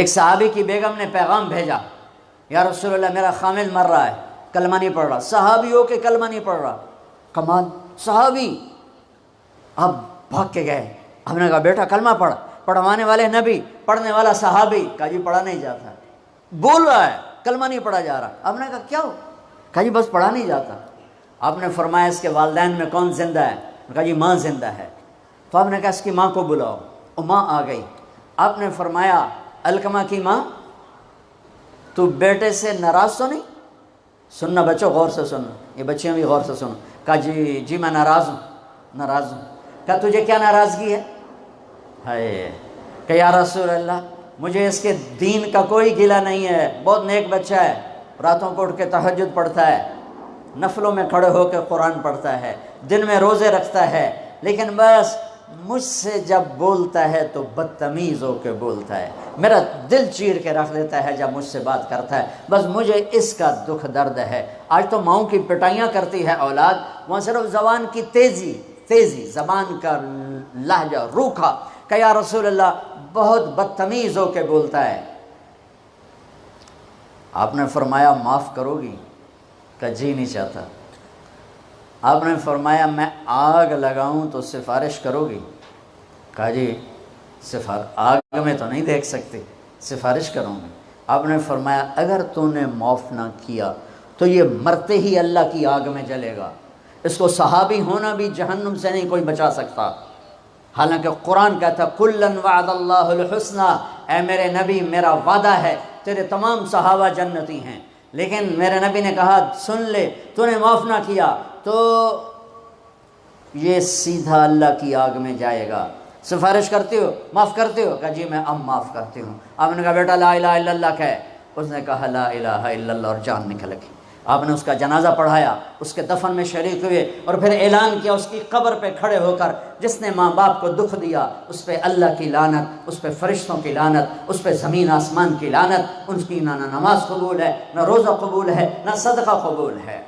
ایک صحابی کی بیگم نے پیغام بھیجا، یا رسول اللہ میرا خامد مر رہا ہے، کلمہ نہیں پڑھ رہا۔ صحابی ہو کے کلمہ نہیں پڑھ رہا، کمال صحابی۔ اب بھاگ کے گئے، ہم نے کہا بیٹا کلمہ پڑھ، پڑھوانے والے نبی، پڑھنے والا صحابی۔ کہا جی پڑھا نہیں جاتا، بول رہا ہے کلمہ نہیں پڑھا جا رہا۔ ہم نے کہا کیا ہو؟ کہا جی بس پڑھا نہیں جاتا۔ آپ نے فرمایا اس کے والدین میں کون زندہ ہے؟ کہا جی ماں زندہ ہے۔ تو آپ نے کہا اس کی ماں کو بلاؤ، اور ماں آ گئی۔ آپ نے فرمایا علقمہ کی ماں تو بیٹے سے ناراض تو نہیں؟ سننا بچوں، غور سے سننا، یہ بچیاں بھی غور سے سننا۔ کہا جی میں ناراض ہوں، ناراض ہوں۔ کہا تجھے کیا ناراضگی ہے؟ ہائے، کہ یا رسول اللہ مجھے اس کے دین کا کوئی گلہ نہیں ہے، بہت نیک بچہ ہے، راتوں کو اٹھ کے تہجد پڑھتا ہے، نفلوں میں کھڑے ہو کے قرآن پڑھتا ہے، دن میں روزے رکھتا ہے، لیکن بس مجھ سے جب بولتا ہے تو بدتمیز ہو کے بولتا ہے، میرا دل چیر کے رکھ دیتا ہے جب مجھ سے بات کرتا ہے، بس مجھے اس کا دکھ درد ہے۔ آج تو ماؤں کی پٹائیاں کرتی ہے اولاد، وہاں صرف زبان کی تیزی، زبان کا لہجہ روکھا، کہ یا رسول اللہ بہت بدتمیز ہو کے بولتا ہے۔ آپ نے فرمایا معاف کرو گی؟ کہ جی نہیں چاہتا۔ آپ نے فرمایا میں آگ لگاؤں تو سفارش کرو گی؟ کہا جی آگ میں تو نہیں دیکھ سکتی، سفارش کروں گی۔ آپ نے فرمایا اگر تو نے معاف نہ کیا تو یہ مرتے ہی اللہ کی آگ میں جلے گا، اس کو صحابی ہونا بھی جہنم سے نہیں کوئی بچا سکتا۔ حالانکہ قرآن کہتا کُلًّا وعد اللہ الحسنیٰ، اے میرے نبی میرا وعدہ ہے تیرے تمام صحابہ جنتی ہیں، لیکن میرے نبی نے کہا سن لے، تو نے معاف نہ کیا تو یہ سیدھا اللہ کی آگ میں جائے گا۔ سفارش کرتے ہو، معاف کرتے ہو؟ کہا جی میں اب معاف کرتی ہوں۔ آپ نے کہا بیٹا لا الہ الا اللہ کہے۔ اس نے کہا لا الہ الا اللہ اور جان نکل گئی۔ آپ نے اس کا جنازہ پڑھایا، اس کے دفن میں شریک ہوئے، اور پھر اعلان کیا اس کی قبر پہ کھڑے ہو کر جس نے ماں باپ کو دکھ دیا اس پہ اللہ کی لعنت، اس پہ فرشتوں کی لعنت، اس پہ زمین آسمان کی لعنت، ان کی نہ نماز قبول ہے، نہ روزہ قبول ہے، نہ صدقہ قبول ہے۔